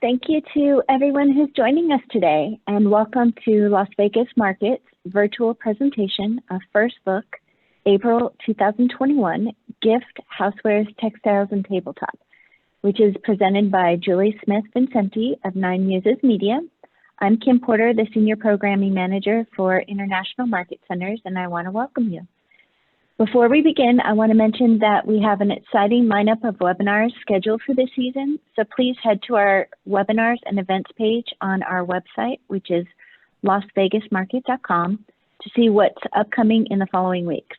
Thank you to everyone who's joining us today, and welcome to Las Vegas Market's virtual presentation of First Look, April 2021, Gift, Housewares, Textiles, and Tabletop, which is presented by Julie Smith-Vincenti of Nine Muses Media. I'm Kim Porter, the Senior Programming Manager for International Market Centers, and I want to welcome you. Before we begin, I want to mention that we have an exciting lineup of webinars scheduled for this season, so please head to our webinars and events page on our website, which is lasvegasmarket.com, to see what's upcoming in the following weeks.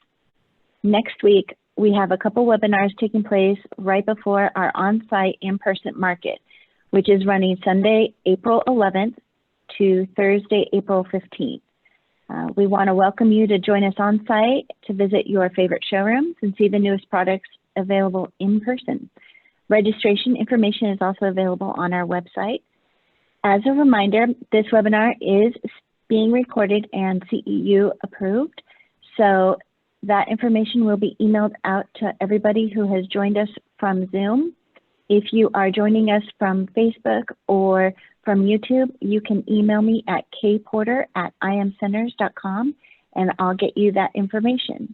Next week, we have a couple webinars taking place right before our on-site in-person market, which is running Sunday, April 11th to Thursday, April 15th. We want to welcome you to join us on site to visit your favorite showrooms and see the newest products available in person. Registration information is also available on our website. As a reminder, this webinar is being recorded and CEU approved, so that information will be emailed out to everybody who has joined us from Zoom. If you are joining us from Facebook or from YouTube, you can email me at kporter@imcenters.com and I'll get you that information.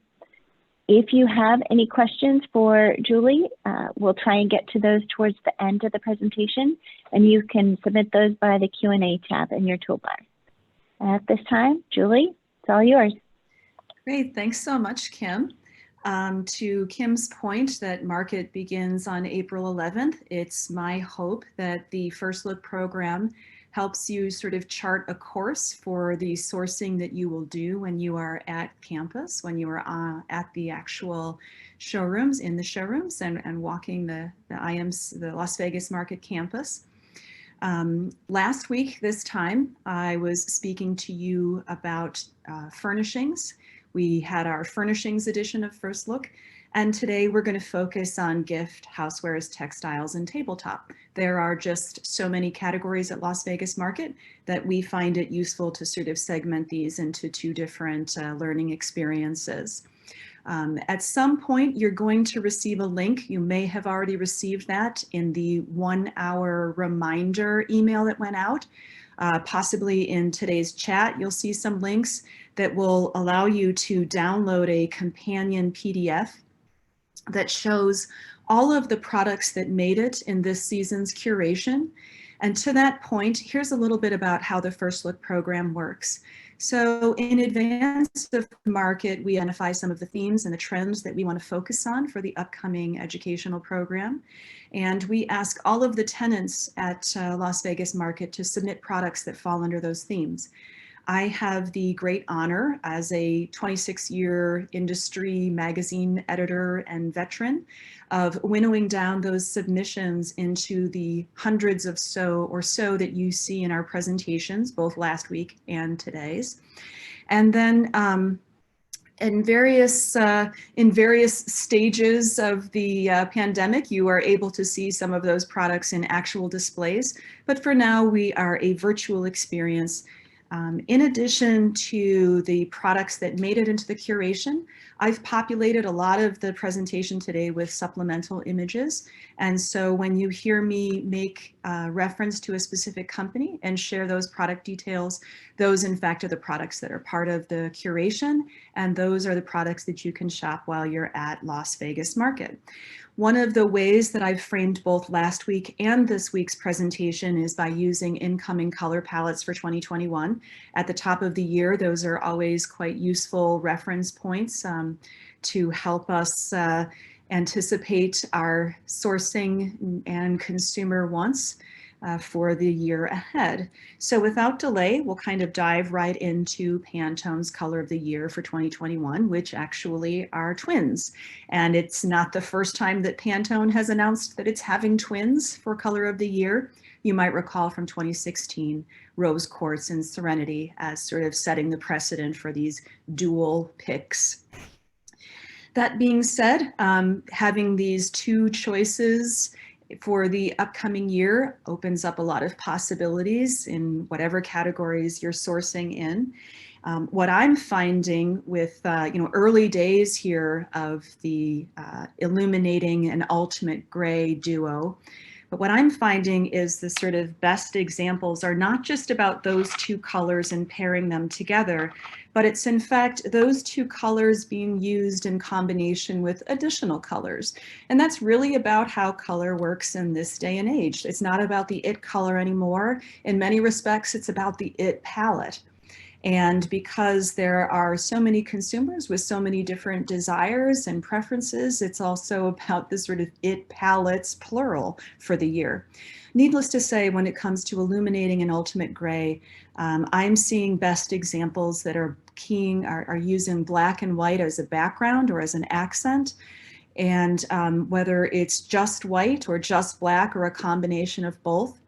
If you have any questions for Julie, we'll try and get to those towards the end of the presentation, and you can submit those by the Q&A tab in your toolbar. At this time, Julie, it's all yours. Great, thanks so much, Kim. To Kim's point that market begins on April 11th, it's my hope that the First Look program helps you sort of chart a course for the sourcing that you will do when you are at campus, when you are at the actual showrooms, in the showrooms, and walking the Las Vegas Market campus. Last week, this time, I was speaking to you about furnishings. We had our furnishings edition of First Look, and today we're going to focus on gift, housewares, textiles, and tabletop. There are just so many categories at Las Vegas Market that we find it useful to sort of segment these into two different learning experiences. At some point, you're going to receive a link. You may have already received that in the 1-hour reminder email that went out. Possibly in today's chat, you'll see some links that will allow you to download a companion PDF that shows all of the products that made it in this season's curation. And to that point, here's a little bit about how the First Look program works. So in advance of the market, we identify some of the themes and the trends that we want to focus on for the upcoming educational program. And we ask all of the tenants at Las Vegas Market to submit products that fall under those themes. I have the great honor as a 26-year industry magazine editor and veteran of winnowing down those submissions into the hundreds of so that you see in our presentations, both last week and today's. And then in various stages of the pandemic, you are able to see some of those products in actual displays. But for now, we are a virtual experience. In addition to the products that made it into the curation, I've populated a lot of the presentation today with supplemental images. And so when you hear me make reference to a specific company and share those product details, those in fact are the products that are part of the curation, and those are the products that you can shop while you're at Las Vegas Market. One of the ways that I've framed both last week and this week's presentation is by using incoming color palettes for 2021. At the top of the year, those are always quite useful reference points to help us anticipate our sourcing and consumer wants for the year ahead. So without delay, we'll kind of dive right into Pantone's color of the year for 2021, which actually are twins. And it's not the first time that Pantone has announced that it's having twins for color of the year. You might recall from 2016, Rose Quartz and Serenity as sort of setting the precedent for these dual picks. That being said, having these two choices for the upcoming year opens up a lot of possibilities in whatever categories you're sourcing in. What I'm finding with early days here of the illuminating and ultimate gray duo, But what I'm finding is the sort of best examples are not just about those two colors and pairing them together, but it's in fact those two colors being used in combination with additional colors. And that's really about how color works in this day and age. It's not about the it color anymore. In many respects, it's about the it palette. And because there are so many consumers with so many different desires and preferences, it's also about the sort of it palettes, plural, for the year. Needless to say, when it comes to illuminating an ultimate gray, I'm seeing best examples that are using black and white as a background or as an accent. And whether it's just white or just black or a combination of both,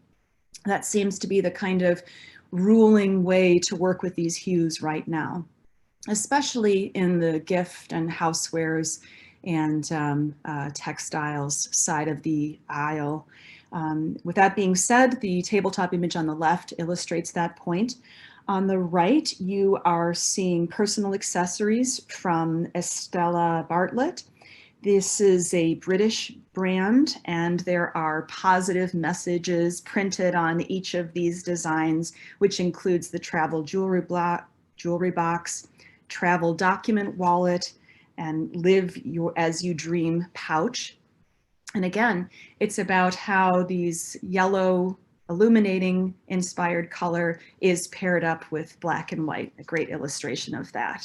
that seems to be the kind of ruling way to work with these hues right now, especially in the gift and housewares and textiles side of the aisle. With that being said, the tabletop image on the left illustrates that point. On the right, you are seeing personal accessories from Estella Bartlett. This is a British brand, and there are positive messages printed on each of these designs, which includes the travel jewelry box, travel document wallet, and live as you dream pouch. And again, it's about how these yellow illuminating inspired color is paired up with black and white, a great illustration of that.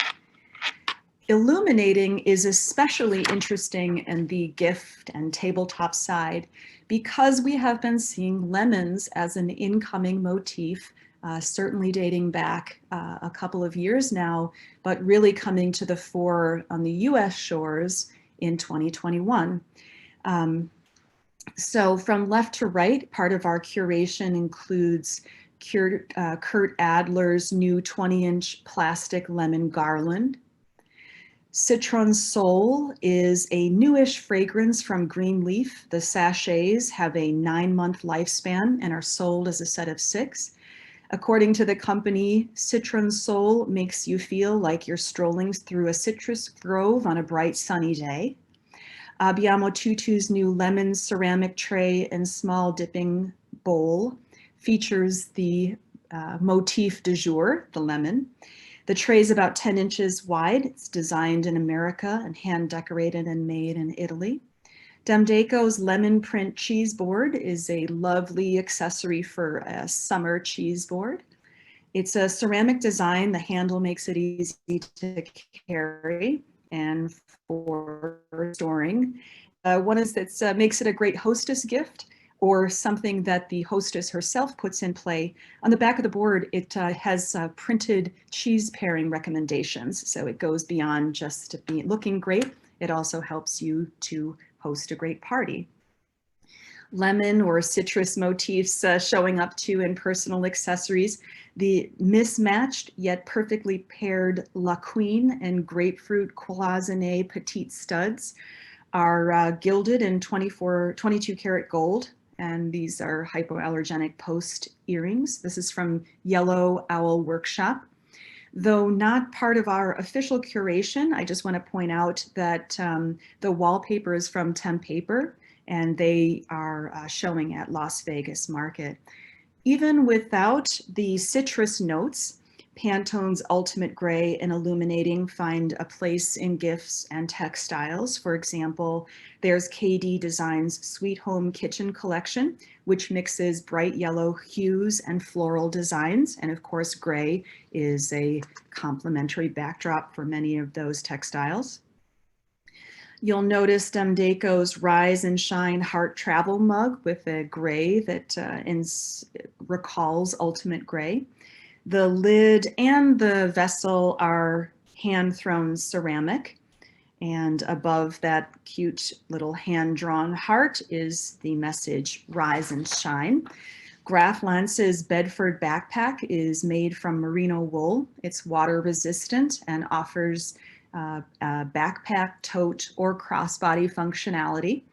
Illuminating is especially interesting in the gift and tabletop side because we have been seeing lemons as an incoming motif, certainly dating back a couple of years now, but really coming to the fore on the US shores in 2021. So from left to right, part of our curation includes Kurt Adler's new 20-inch plastic lemon garland. Citron Soul is a newish fragrance from Greenleaf. The sachets have a 9-month lifespan and are sold as a set of 6. According to the company, Citron Soul makes you feel like you're strolling through a citrus grove on a bright sunny day. Abbiamo Tutu's new lemon ceramic tray and small dipping bowl features the motif du jour, the lemon. The tray is about 10 inches wide. It's designed in America and hand decorated and made in Italy. Demdaco's lemon print cheese board is a lovely accessory for a summer cheese board. It's a ceramic design. The handle makes it easy to carry and for storing. One is that makes it a great hostess gift or something that the hostess herself puts in play. On the back of the board, it has printed cheese pairing recommendations. So it goes beyond just looking great. It also helps you to host a great party. Lemon or citrus motifs showing up too in personal accessories. The mismatched yet perfectly paired La Queen and grapefruit cloisonné petite studs are gilded in 22 karat gold. And these are hypoallergenic post earrings. This is from Yellow Owl Workshop. Though not part of our official curation, I just want to point out that the wallpaper is from Tempaper, and they are showing at Las Vegas Market. Even without the citrus notes, Pantone's Ultimate Gray and Illuminating find a place in gifts and textiles. For example, there's KD Designs Sweet Home Kitchen Collection, which mixes bright yellow hues and floral designs. And of course, gray is a complementary backdrop for many of those textiles. You'll notice Demdaco's Rise and Shine Heart Travel Mug with a gray that recalls Ultimate Gray. The lid and the vessel are hand-thrown ceramic, and above that cute little hand-drawn heart is the message Rise and Shine. Graf Lance's Bedford Backpack is made from merino wool. It's water resistant and offers backpack, tote, or crossbody functionality.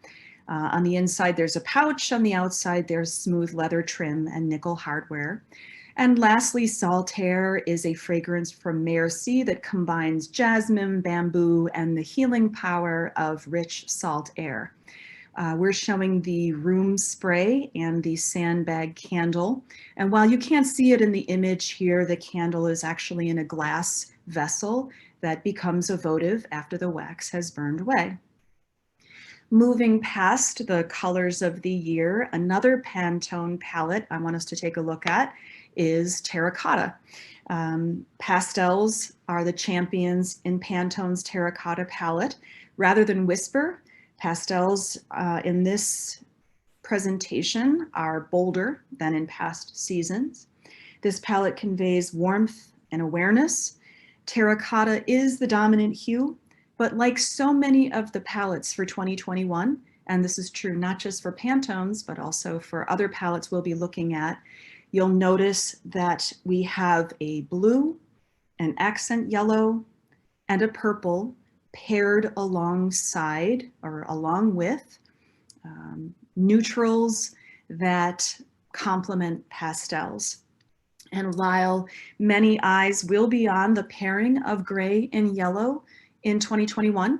On the inside, there's a pouch. On the outside, there's smooth leather trim and nickel hardware. And lastly, Saltire is a fragrance from Merci that combines jasmine, bamboo, and the healing power of rich salt air. We're showing the room spray and the sandbag candle. And while you can't see it in the image here, the candle is actually in a glass vessel that becomes a votive after the wax has burned away. Moving past the colors of the year, another Pantone palette I want us to take a look at is Terracotta. Pastels are the champions in Pantone's Terracotta palette. Rather than whisper, pastels in this presentation are bolder than in past seasons. This palette conveys warmth and awareness. Terracotta is the dominant hue, but like so many of the palettes for 2021, and this is true not just for Pantone's, but also for other palettes we'll be looking at, you'll notice that we have a blue, an accent yellow, and a purple paired alongside or along with neutrals that complement pastels. And while many eyes will be on the pairing of gray and yellow in 2021,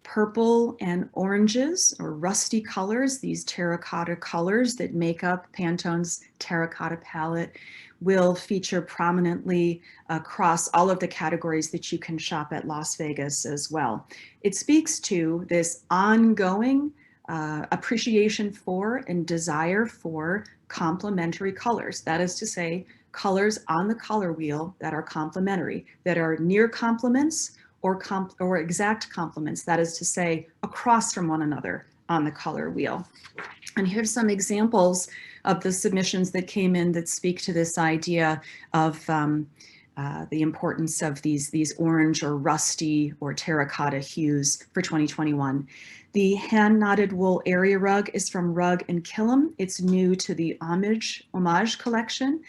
purple and oranges or rusty colors, these terracotta colors that make up Pantone's Terracotta palette, will feature prominently across all of the categories that you can shop at Las Vegas as well. It speaks to this ongoing appreciation for and desire for complementary colors. That is to say, colors on the color wheel that are complementary, that are near complements or exact complements, that is to say, across from one another on the color wheel. And here's some examples of the submissions that came in that speak to this idea of the importance of these orange or rusty or terracotta hues for 2021. The hand-knotted wool area rug is from Rug and Killam. It's new to the Homage collection,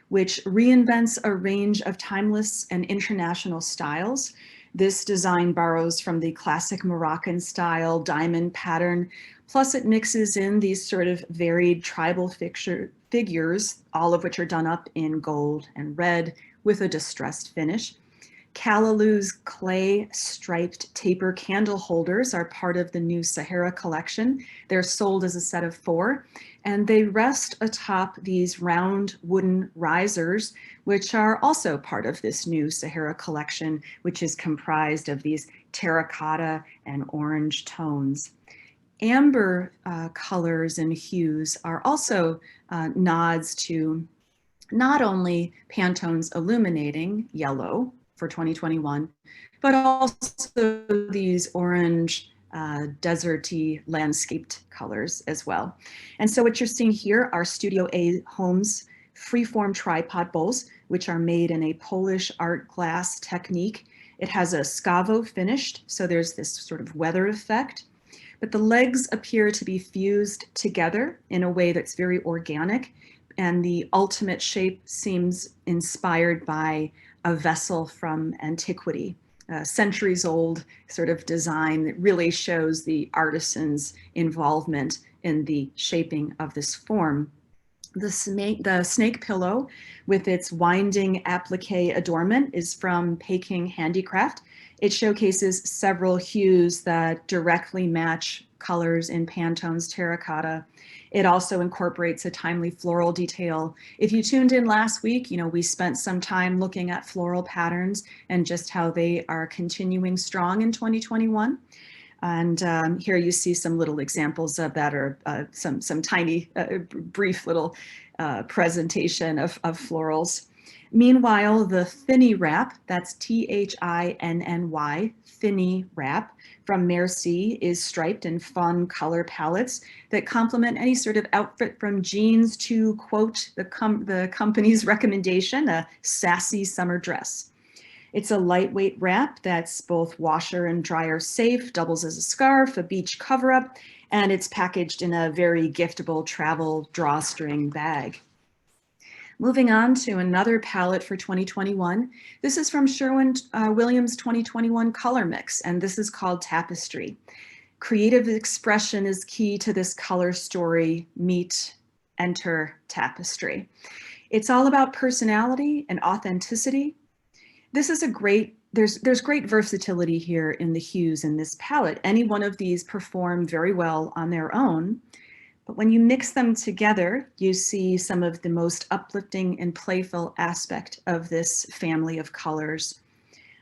which reinvents a range of timeless and international styles. This design borrows from the classic Moroccan style diamond pattern, plus it mixes in these sort of varied tribal figures, all of which are done up in gold and red with a distressed finish. Callaloo's clay striped taper candle holders are part of the new Sahara collection. They're sold as a set of 4, and they rest atop these round wooden risers, which are also part of this new Sahara collection, which is comprised of these terracotta and orange tones. Amber colors and hues are also nods to not only Pantone's illuminating yellow for 2021, but also these orange deserty landscaped colors as well. And so what you're seeing here are Studio A Homes freeform tripod bowls, which are made in a Polish art glass technique. It has a scavo finished, so there's this sort of weather effect, but the legs appear to be fused together in a way that's very organic, and the ultimate shape seems inspired by a vessel from antiquity, centuries old sort of design that really shows the artisan's involvement in the shaping of this form. The snake pillow with its winding applique adornment is from Peking Handicraft. It showcases several hues that directly match colors in Pantone's terracotta. It also incorporates a timely floral detail. If you tuned in last week, we spent some time looking at floral patterns and just how they are continuing strong in 2021. And here you see some little examples of that, or some tiny, brief little presentation of florals. Meanwhile, the Finney Wrap, that's T-H-I-N-N-Y, Finney Wrap from Merci, is striped in fun color palettes that complement any sort of outfit from jeans to, quote, the company's recommendation, a sassy summer dress. It's a lightweight wrap that's both washer and dryer safe, doubles as a scarf, a beach cover-up, and it's packaged in a very giftable travel drawstring bag. Moving on to another palette for 2021. This is from Sherwin Williams 2021 color mix, and this is called Tapestry. Creative expression is key to this color story. Enter Tapestry. It's all about personality and authenticity. This is a great, there's great versatility here in the hues in this palette. Any one of these perform very well on their own, but when you mix them together, you see some of the most uplifting and playful aspect of this family of colors.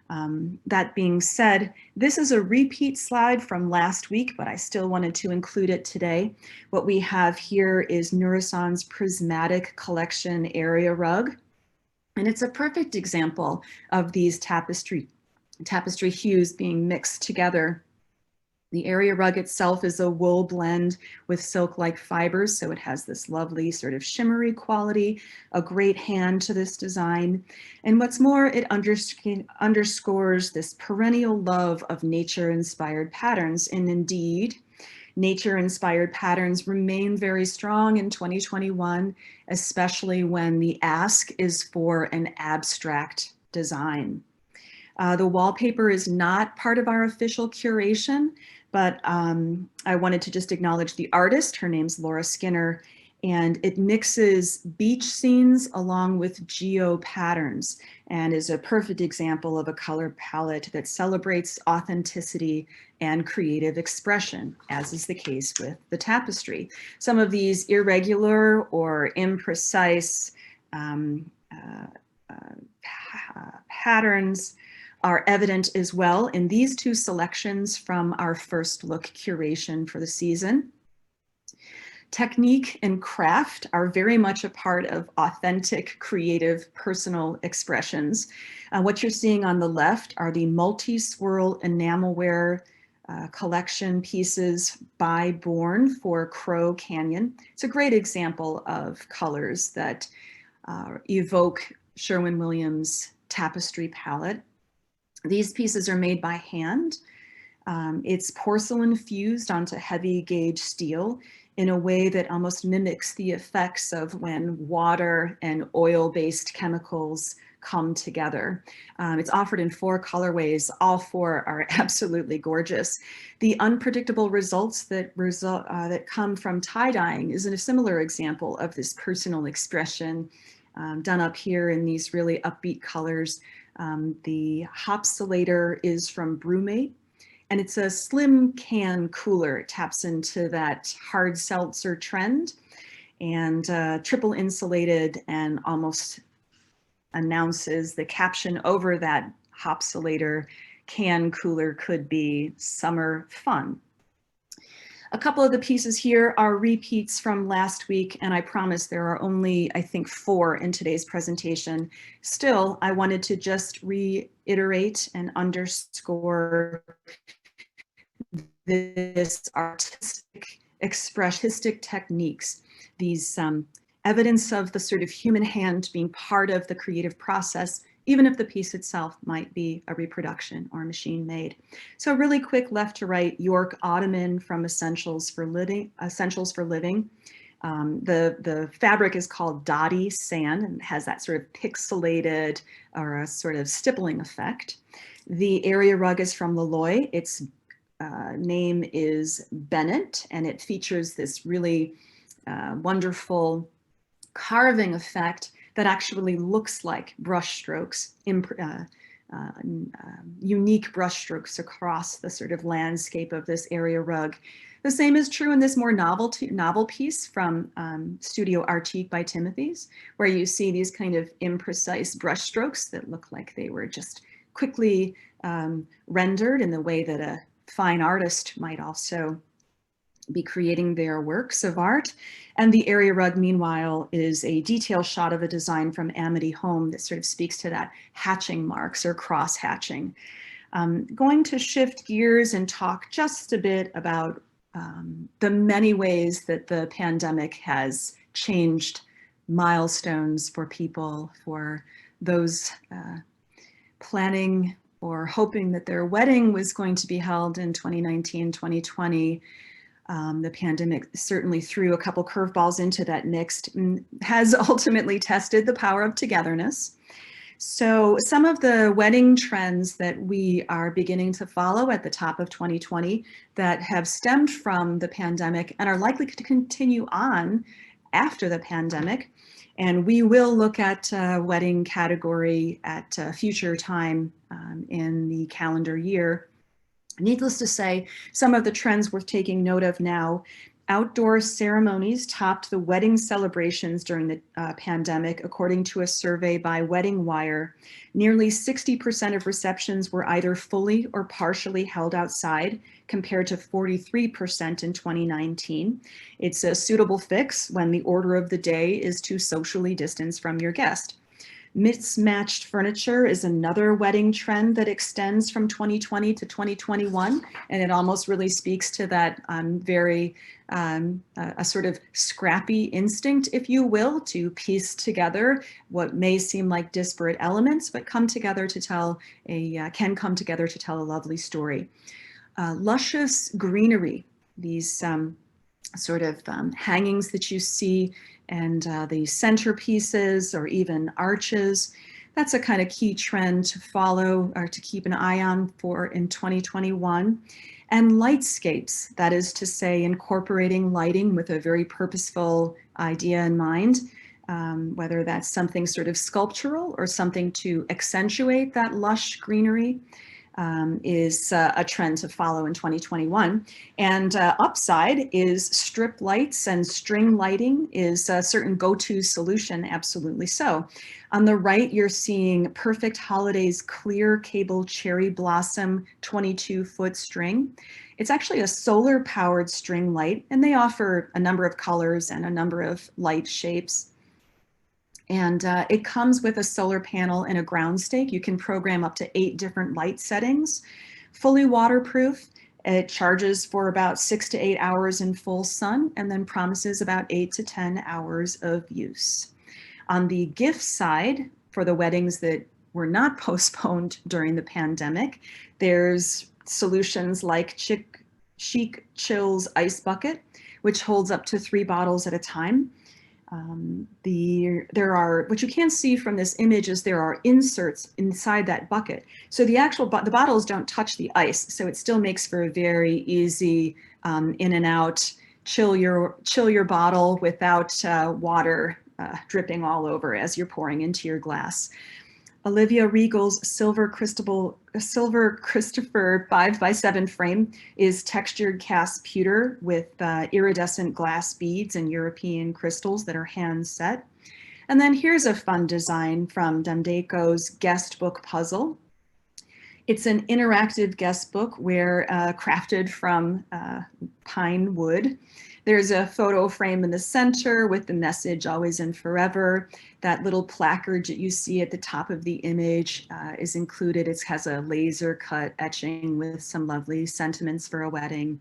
That being said, this is a repeat slide from last week, but I still wanted to include it today. What we have here is Nurasan's Prismatic Collection Area Rug. And it's a perfect example of these tapestry hues being mixed together. The area rug itself is a wool blend with silk-like fibers, so it has this lovely sort of shimmery quality, a great hand to this design. And what's more, it underscores this perennial love of nature-inspired patterns. And indeed, nature-inspired patterns remain very strong in 2021, especially when the ask is for an abstract design. The wallpaper is not part of our official curation, but I wanted to just acknowledge the artist. Her name's Laura Skinner, and it mixes beach scenes along with geo patterns and is a perfect example of a color palette that celebrates authenticity and creative expression, as is the case with the tapestry. Some of these irregular or imprecise patterns are evident as well in these two selections from our first look curation for the season. Technique and craft are very much a part of authentic, creative, personal expressions. What you're seeing on the left are the multi-swirl enamelware collection pieces by Bourne for Crow Canyon. It's a great example of colors that evoke Sherwin-Williams tapestry palette. These pieces are made by hand. It's porcelain fused onto heavy gauge steel in a way that almost mimics the effects of when water and oil-based chemicals come together. It's offered in 4 colorways. All 4 are absolutely gorgeous. The unpredictable results that come from tie-dyeing is a similar example of this personal expression done up here in these really upbeat colors. The Hopslater is from Brewmate, and it's a slim can cooler. It taps into that hard seltzer trend, and triple insulated, and almost announces the caption over that Hopslater can cooler could be summer fun. A couple of the pieces here are repeats from last week, and I promise there are only, I think, 4 in today's presentation. Still, I wanted to just reiterate and underscore this artistic, expressionistic techniques, these evidence of the sort of human hand being part of the creative process, even if the piece itself might be a reproduction or machine made. So really quick left to right, York Ottoman from Essentials for Living. The fabric is called Dotty Sand and has that sort of pixelated or a sort of stippling effect. The area rug is from Laloy. Its name is Bennett, and it features this really wonderful carving effect that actually looks like brush strokes, unique brush strokes across the sort of landscape of this area rug. The same is true in this more novel piece from Studio Artique by Timothy's, where you see these kind of imprecise brush strokes that look like they were just quickly rendered in the way that a fine artist might also be creating their works of art. And the area rug, meanwhile, is a detail shot of a design from Amity Home that sort of speaks to that hatching marks or cross hatching. Going to shift gears and talk just a bit about the many ways that the pandemic has changed milestones for people, for those planning or hoping that their wedding was going to be held in 2019, 2020. The pandemic certainly threw a couple curveballs into that mix and has ultimately tested the power of togetherness. So some of the wedding trends that we are beginning to follow at the top of 2020 that have stemmed from the pandemic and are likely to continue on after the pandemic And we will look at wedding category at a future time in the calendar year. Needless to say, some of the trends worth taking note of now. Outdoor ceremonies topped the wedding celebrations during the pandemic, according to a survey by Wedding Wire. Nearly 60% of receptions were either fully or partially held outside, compared to 43% in 2019. It's a suitable fix when the order of the day is to socially distance from your guest. Mismatched furniture is another wedding trend that extends from 2020 to 2021, and it almost really speaks to that a sort of scrappy instinct, if you will, to piece together what may seem like disparate elements, but can come together to tell a lovely story. Luscious greenery, these hangings that you see, and the centerpieces or even arches. That's a kind of key trend to follow or to keep an eye on for in 2021. And lightscapes, that is to say, incorporating lighting with a very purposeful idea in mind, whether that's something sort of sculptural or something to accentuate that lush greenery. Is a trend to follow in 2021. And upside is strip lights and string lighting is a certain go-to solution, absolutely so. On the right, you're seeing Perfect Holidays clear cable cherry blossom 22-foot string. It's actually a solar powered string light, and they offer a number of colors and a number of light shapes. And it comes with a solar panel and a ground stake. You can program up to 8 different light settings. Fully waterproof. It charges for about 6 to 8 hours in full sun and then promises about 8 to 10 hours of use. On the gift side, for the weddings that were not postponed during the pandemic, there's solutions like Chic Chill's Ice Bucket, which holds up to 3 bottles at a time. What you can see from this image is there are inserts inside that bucket. So the bottles don't touch the ice. So it still makes for a very easy in and out, chill your bottle without water dripping all over as you're pouring into your glass. Olivia Regal's Silver Christopher 5x7 frame is textured cast pewter with iridescent glass beads and European crystals that are hand set. And then here's a fun design from Demdaco's guest book puzzle. It's an interactive guest book crafted from pine wood. There's a photo frame in the center with the message always and forever. That little placard that you see at the top of the image is included. It has a laser cut etching with some lovely sentiments for a wedding.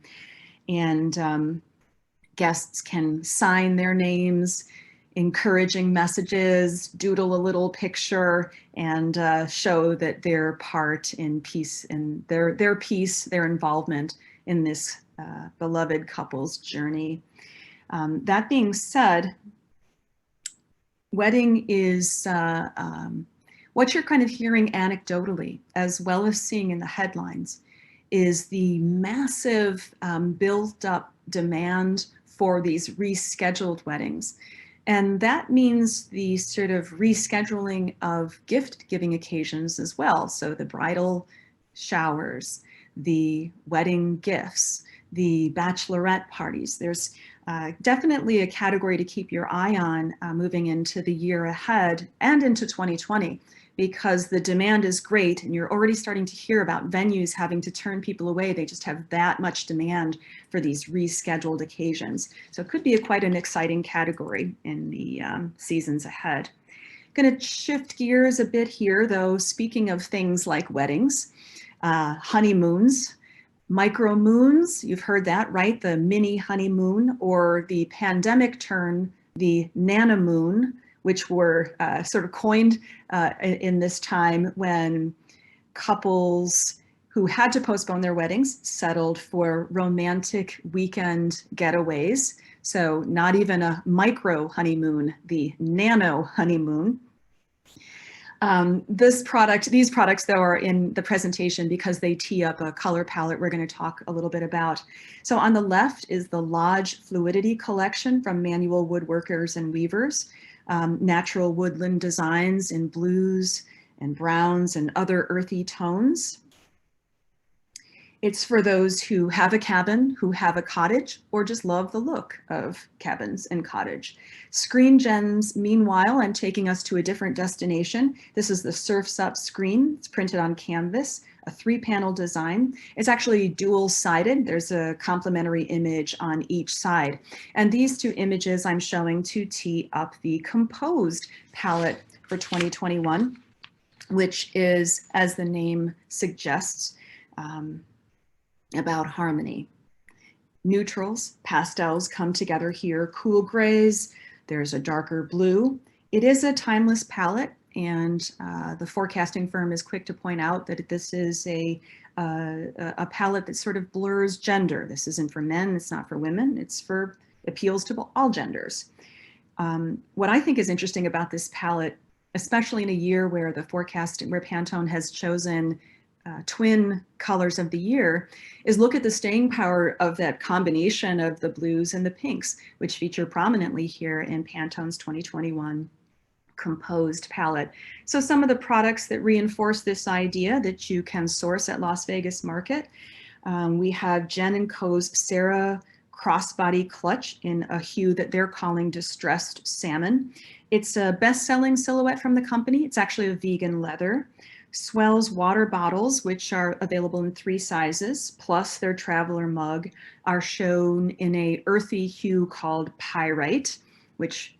And guests can sign their names, encouraging messages, doodle a little picture, and show that their part in peace and their involvement in this beloved couple's journey. That being said, wedding is what you're kind of hearing anecdotally, as well as seeing in the headlines, is the massive built up demand for these rescheduled weddings. And that means the sort of rescheduling of gift giving occasions as well. So the bridal showers, the wedding gifts, the bachelorette parties. There's definitely a category to keep your eye on moving into the year ahead and into 2020, because the demand is great and you're already starting to hear about venues having to turn people away. They just have that much demand for these rescheduled occasions. So it could be quite an exciting category in the seasons ahead. Going to shift gears a bit here, though, speaking of things like weddings, honeymoons, micro moons, you've heard that, right? The mini honeymoon, or the pandemic term, the nanomoon, which were sort of coined in this time when couples who had to postpone their weddings settled for romantic weekend getaways. So not even a micro honeymoon, the nano honeymoon. These products, though, are in the presentation because they tee up a color palette we're going to talk a little bit about. So on the left is the Lodge Fluidity collection from Manual Woodworkers and Weavers. natural woodland designs in blues and browns and other earthy tones. It's for those who have a cabin, who have a cottage, or just love the look of cabins and cottage. Screen gems, meanwhile, I'm taking us to a different destination. This is the Surf's Up screen. It's printed on canvas, a 3-panel design. It's actually dual-sided. There's a complementary image on each side. And these 2 images I'm showing to tee up the composed palette for 2021, which is, as the name suggests, about harmony. Neutrals, pastels come together here, cool grays, there's a darker blue. It is a timeless palette, and the forecasting firm is quick to point out that this is a palette that sort of blurs gender. This isn't for men, it's not for women, appeals to all genders. What I think is interesting about this palette, especially in a year where where Pantone has chosen twin colors of the year, is look at the staying power of that combination of the blues and the pinks, which feature prominently here in Pantone's 2021 composed palette. So some of the products that reinforce this idea that you can source at Las Vegas Market, we have Jen & Co.'s Sarah Crossbody clutch in a hue that they're calling distressed salmon. It's a best-selling silhouette from the company. It's actually a vegan leather. Swell's water bottles, which are available in 3 sizes, plus their traveler mug, are shown in a earthy hue called pyrite, which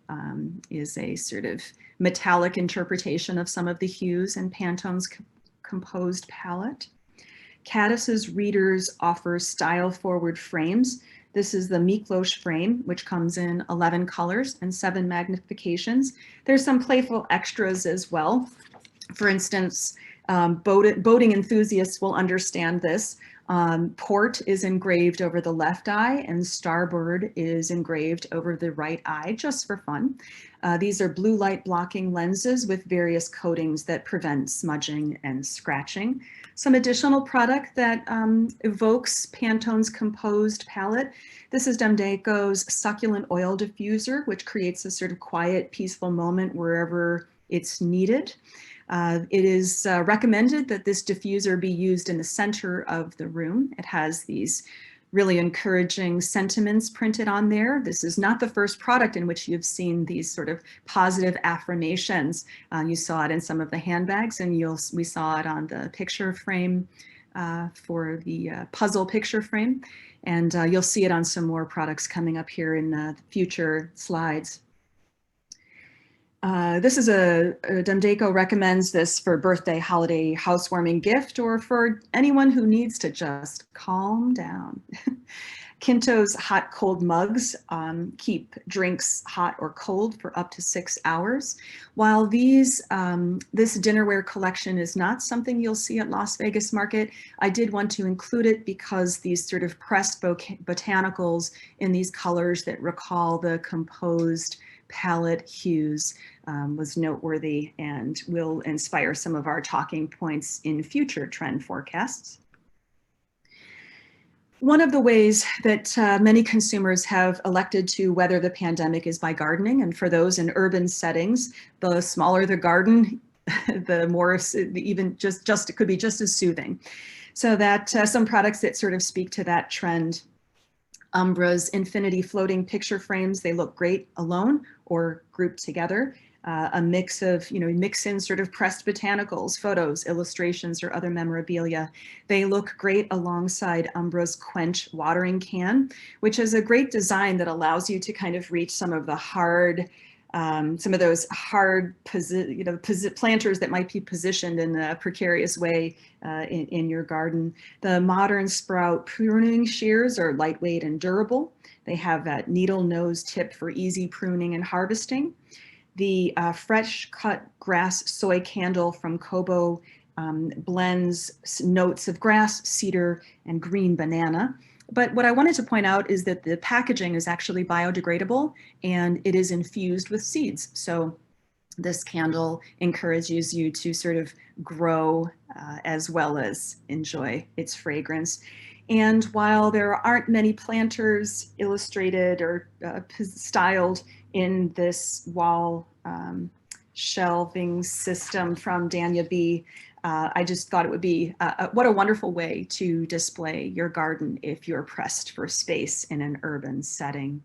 is a sort of metallic interpretation of some of the hues in Pantone's composed palette. Caddis's Readers offers style-forward frames. This is the Miklos frame, which comes in 11 colors and 7 magnifications. There's some playful extras as well. For instance, boating enthusiasts will understand this. Port is engraved over the left eye and starboard is engraved over the right eye, just for fun. These are blue light blocking lenses with various coatings that prevent smudging and scratching. Some additional product that evokes Pantone's composed palette. This is Demdaco's Succulent Oil Diffuser, which creates a sort of quiet, peaceful moment wherever it's needed. It is recommended that this diffuser be used in the center of the room. It has these really encouraging sentiments printed on there. This is not the first product in which you've seen these sort of positive affirmations. You saw it in some of the handbags, and we saw it on the picture frame for the puzzle picture frame. And you'll see it on some more products coming up here in future slides. This is Demdaco recommends this for birthday, holiday, housewarming gift, or for anyone who needs to just calm down. Kinto's hot cold mugs keep drinks hot or cold for up to 6 hours. While this dinnerware collection is not something you'll see at Las Vegas Market, I did want to include it because these sort of pressed botanicals in these colors that recall the composed palette hues was noteworthy and will inspire some of our talking points in future trend forecasts. One of the ways that many consumers have elected to weather the pandemic is by gardening, and for those in urban settings, the smaller the garden, the more even just it could be just as soothing. So that some products that sort of speak to that trend. Umbra's Infinity floating picture frames, they look great alone or grouped together. A mix of, mix in sort of pressed botanicals, photos, illustrations, or other memorabilia. They look great alongside Umbra's Quench watering can, which is a great design that allows you to kind of reach some of the hard, some of those hard planters that might be positioned in a precarious way in your garden. The modern Sprout pruning shears are lightweight and durable. They have that needle nose tip for easy pruning and harvesting. The fresh cut grass soy candle from Kobo blends notes of grass, cedar, and green banana. But what I wanted to point out is that the packaging is actually biodegradable and it is infused with seeds. So This candle encourages you to sort of grow as well as enjoy its fragrance. And while there aren't many planters illustrated or styled in this wall shelving system from Danya B, I just thought it would be what a wonderful way to display your garden if you're pressed for space in an urban setting.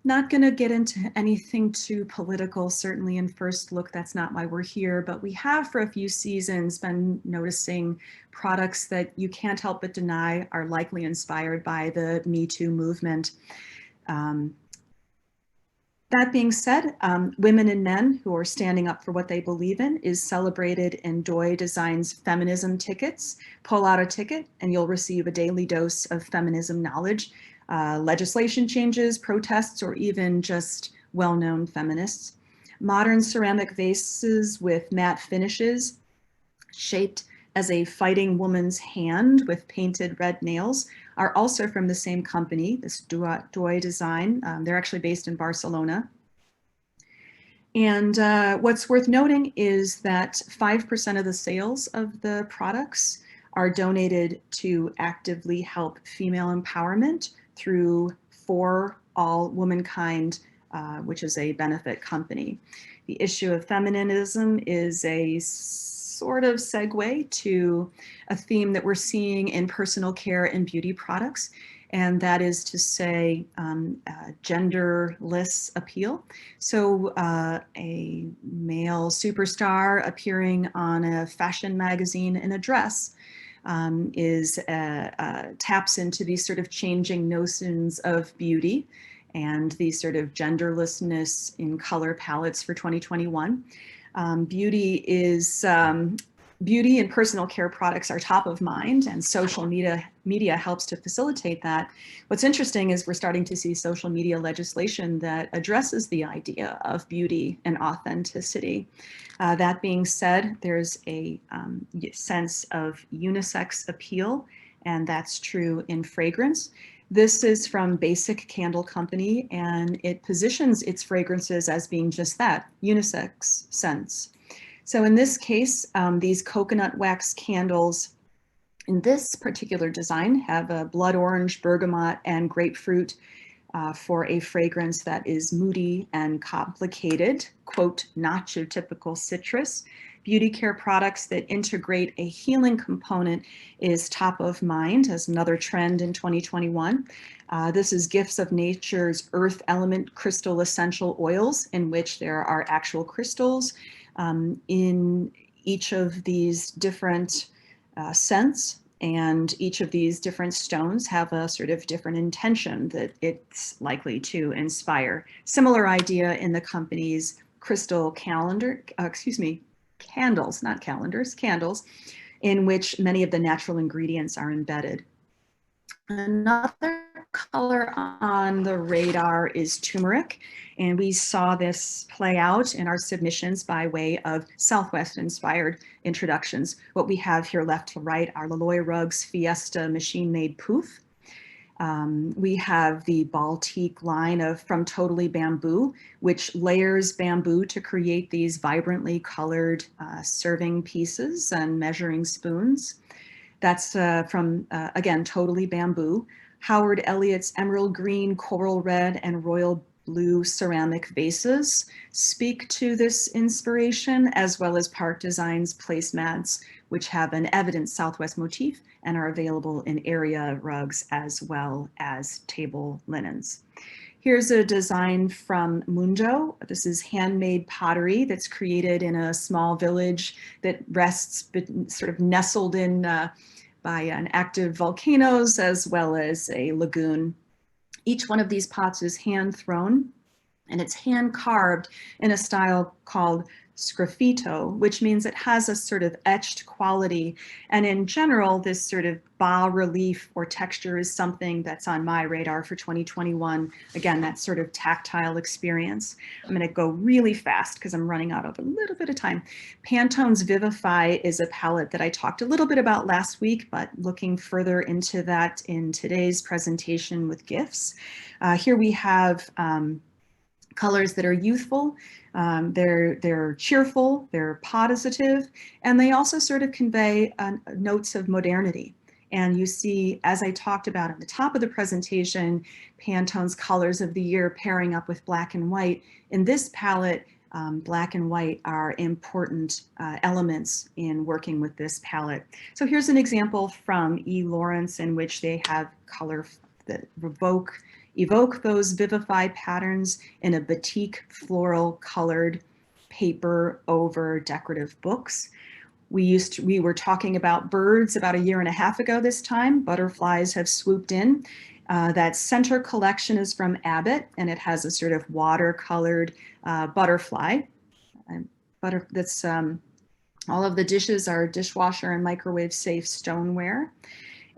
Not going to get into anything too political, certainly in first look, that's not why we're here, but we have for a few seasons been noticing products that you can't help but deny are likely inspired by the Me Too movement. That being said, women and men who are standing up for what they believe in is celebrated in Doi Design's feminism tickets. Pull out a ticket and you'll receive a daily dose of feminism knowledge. Legislation changes, protests, or even just well-known feminists. Modern ceramic vases with matte finishes shaped as a fighting woman's hand with painted red nails are also from the same company, this Doi Design. They're actually based in Barcelona. And what's worth noting is that 5% of the sales of the products are donated to actively help female empowerment through For All Womankind, which is a benefit company. The issue of feminism is a sort of segue to a theme that we're seeing in personal care and beauty products, and that is to say genderless appeal. So a male superstar appearing on a fashion magazine in a dress taps into these sort of changing notions of beauty and these sort of genderlessness in color palettes for 2021. Beauty and personal care products are top of mind, and social media helps to facilitate that. What's interesting is we're starting to see social media legislation that addresses the idea of beauty and authenticity. That being said, there's a sense of unisex appeal, and that's true in fragrance. This is from Basic Candle Company, and it positions its fragrances as being just that, unisex scents. So in this case, these coconut wax candles in this particular design have a blood orange, bergamot, and grapefruit for a fragrance that is moody and complicated, quote, not your typical citrus. Beauty care products that integrate a healing component is top of mind as another trend in 2021. This is Gifts of Nature's Earth Element Crystal Essential Oils, in which there are actual crystals in each of these different scents, and each of these different stones have a sort of different intention that it's likely to inspire. Similar idea in the company's crystal candles, not calendars, candles, in which many of the natural ingredients are embedded. Another color on the radar is turmeric, and we saw this play out in our submissions by way of Southwest-inspired introductions. What we have here left to right are Leloy Rugs Fiesta machine-made poof. We have the Baltique line from Totally Bamboo, which layers bamboo to create these vibrantly colored serving pieces and measuring spoons. That's from, again, Totally Bamboo. Howard Elliott's emerald green, coral red, and royal blue ceramic vases speak to this inspiration, as well as Park Design's placemats, which have an evident Southwest motif and are available in area rugs as well as table linens. Here's a design from Mundo. This is handmade pottery that's created in a small village that rests sort of nestled in by an active volcanoes as well as a lagoon. Each one of these pots is hand thrown, and it's hand carved in a style called sgraffito, which means it has a sort of etched quality. And in general, this sort of bas relief or texture is something that's on my radar for 2021. Again, that sort of tactile experience. I'm going to go really fast because I'm running out of a little bit of time. Pantone's Vivify is a palette that I talked a little bit about last week, but looking further into that in today's presentation with gifts. Here we have colors that are youthful, They're cheerful, they're positive, and they also sort of convey notes of modernity. And you see, as I talked about at the top of the presentation, Pantone's colors of the year pairing up with black and white. In this palette, black and white are important elements in working with this palette. So here's an example from E. Lawrence in which they have color that evoke those vivify patterns in a batik floral colored paper over decorative books. We were talking about birds about a year and a half ago this time. Butterflies have swooped in. That center collection is from Abbott, and it has a sort of watercolored butterfly. All of the dishes are dishwasher and microwave safe stoneware.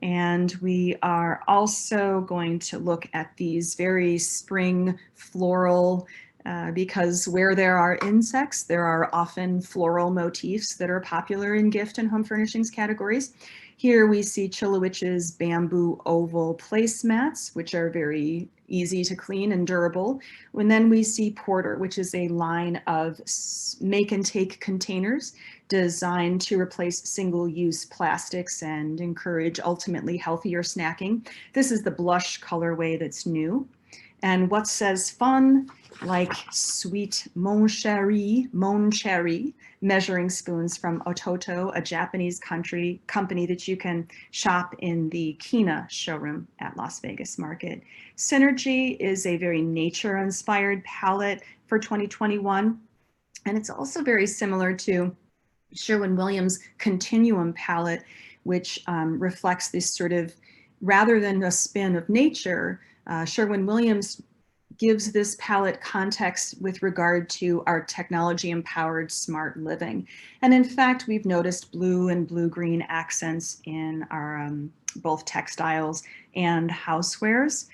And we are also going to look at these very spring floral, because where there are insects, there are often floral motifs that are popular in gift and home furnishings categories. Here we see Chillowich's bamboo oval placemats, which are very easy to clean and durable. And then we see Porter, which is a line of make and take containers designed to replace single-use plastics and encourage ultimately healthier snacking. This is the blush colorway that's new. And what says fun, like sweet Mon Chéri measuring spoons from Ototo, a Japanese company that you can shop in the Kina showroom at Las Vegas Market. Synergy is a very nature-inspired palette for 2021. And it's also very similar to Sherwin-Williams Continuum palette, which reflects this sort of, rather than a spin of nature, Sherwin-Williams gives this palette context with regard to our technology-empowered smart living. And in fact, we've noticed blue and blue-green accents in our both textiles and housewares,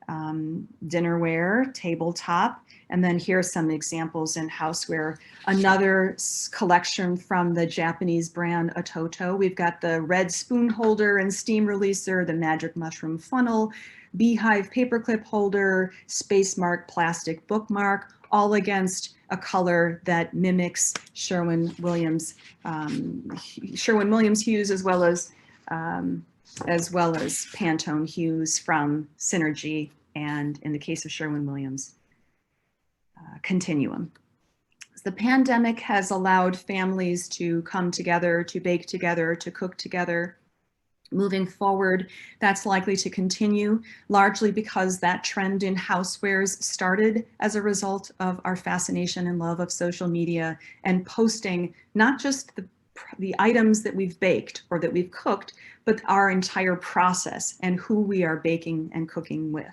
dinnerware, tabletop, and then here are some examples in houseware. Another collection from the Japanese brand Ototo. We've got the red spoon holder and steam releaser, the magic mushroom funnel, beehive paperclip holder, space mark plastic bookmark, all against a color that mimics Sherwin-Williams hues as well as Pantone hues from Synergy, and in the case of Sherwin-Williams, Continuum. The pandemic has allowed families to come together, to bake together, to cook together. Moving forward, that's likely to continue, largely because that trend in housewares started as a result of our fascination and love of social media and posting not just the items that we've baked or that we've cooked, but our entire process and who we are baking and cooking with.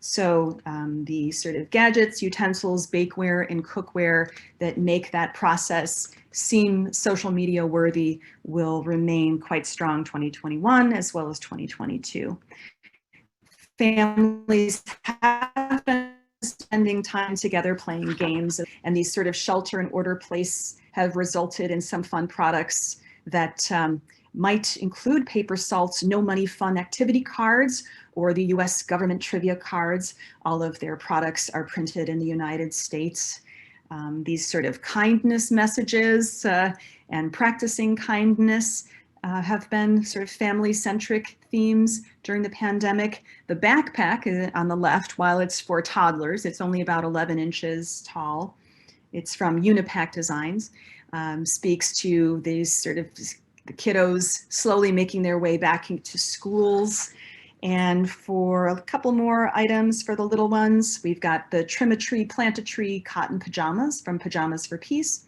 So the sort of gadgets, utensils, bakeware, and cookware that make that process seem social media worthy will remain quite strong 2021 as well as 2022. Families have been spending time together playing games, and these sort of shelter in order place have resulted in some fun products that might include paper salt's no money fun activity cards or the US government trivia cards. All of their products are printed in the United States. These sort of kindness messages and practicing kindness have been sort of family-centric themes during the pandemic. The backpack on the left, while it's for toddlers, it's only about 11 inches tall. It's from Unipack Designs, speaks to these sort of the kiddos slowly making their way back into schools. And for a couple more items for the little ones, we've got the Trim a Tree, Plant a Tree cotton pajamas from Pajamas for Peace.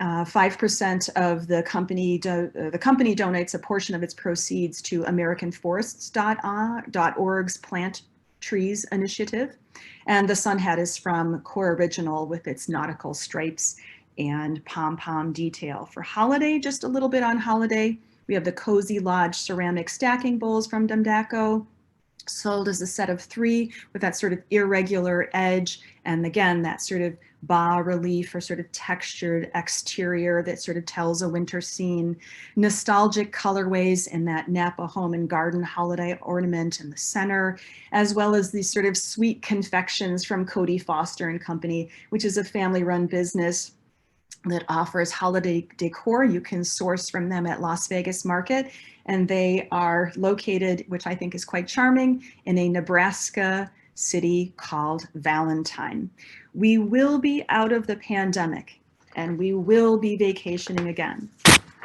5% of the company donates a portion of its proceeds to AmericanForests.org's Plant Trees initiative. And the sun hat is from Core Original with its nautical stripes and pom-pom detail. For holiday, just a little bit on holiday, we have the Cozy Lodge ceramic stacking bowls from Demdaco, sold as a set of 3 with that sort of irregular edge. And again, that sort of bas relief or sort of textured exterior that sort of tells a winter scene, nostalgic colorways in that Napa home and garden holiday ornament in the center, as well as these sort of sweet confections from Cody Foster and Company, which is a family-run business that offers holiday decor. You can source from them at Las Vegas Market, and they are located, which I think is quite charming, in a Nebraska city called Valentine. We will be out of the pandemic, and we will be vacationing again.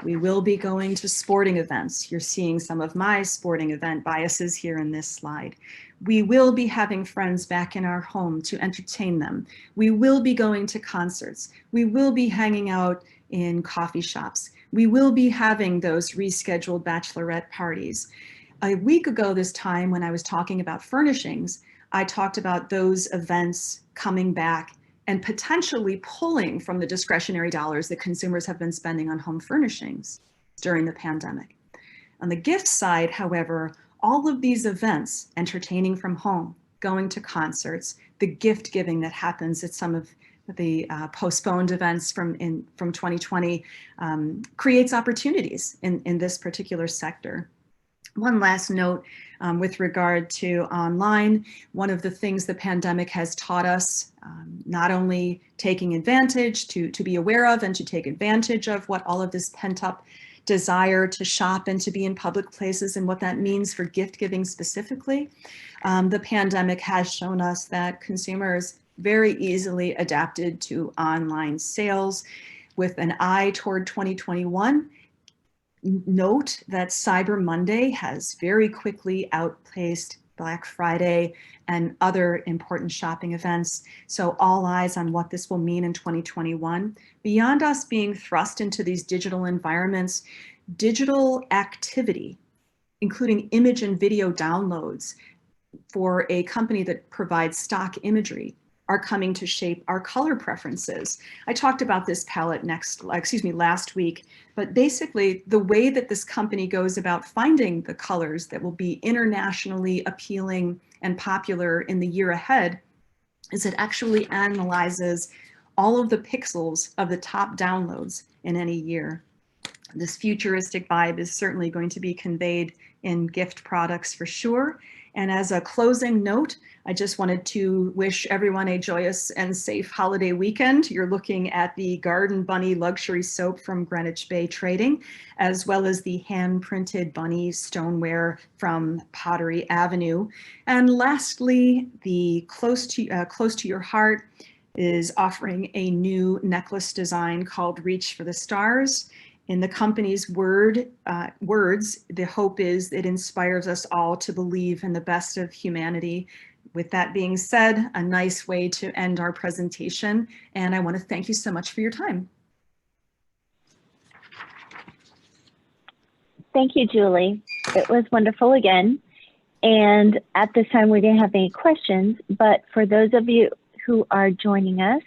We will be going to sporting events. You're seeing some of my sporting event biases here in this slide. We will be having friends back in our home to entertain them. We will be going to concerts. We will be hanging out in coffee shops. We will be having those rescheduled bachelorette parties. A week ago this time, when I was talking about furnishings, I talked about those events coming back and potentially pulling from the discretionary dollars that consumers have been spending on home furnishings during the pandemic. On the gift side, however, all of these events, entertaining from home, going to concerts, the gift giving that happens at some of the postponed events from 2020 creates opportunities in this particular sector. One last note with regard to online, one of the things the pandemic has taught us, not only taking advantage to be aware of and to take advantage of what all of this pent up desire to shop and to be in public places and what that means for gift giving specifically. The pandemic has shown us that consumers very easily adapted to online sales with an eye toward 2021. Note that Cyber Monday has very quickly outpaced Black Friday and other important shopping events. So all eyes on what this will mean in 2021. Beyond us being thrust into these digital environments, digital activity, including image and video downloads for a company that provides stock imagery, are coming to shape our color preferences. I talked about this palette last week, but basically the way that this company goes about finding the colors that will be internationally appealing and popular in the year ahead is it actually analyzes all of the pixels of the top downloads in any year. This futuristic vibe is certainly going to be conveyed in gift products for sure. And as a closing note, I just wanted to wish everyone a joyous and safe holiday weekend. You're looking at the Garden Bunny Luxury Soap from Greenwich Bay Trading, as well as the hand-printed bunny stoneware from Pottery Avenue. And lastly, the Close to Your Heart is offering a new necklace design called Reach for the Stars. In the company's words, the hope is it inspires us all to believe in the best of humanity. With that being said, a nice way to end our presentation, and I want to thank you so much for your time. Thank you, Julie. It was wonderful again. And at this time, we didn't have any questions, but for those of you who are joining us,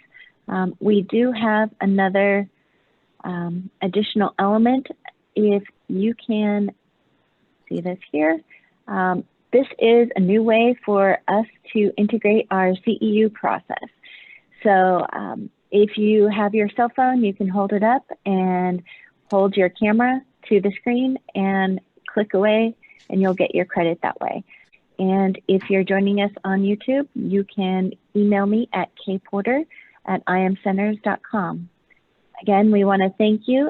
we do have another additional element. If you can see this here, this is a new way for us to integrate our CEU process. So if you have your cell phone, you can hold it up and hold your camera to the screen and click away, and you'll get your credit that way. And if you're joining us on YouTube, you can email me at kporter@imcenters.com. Again, we want to thank you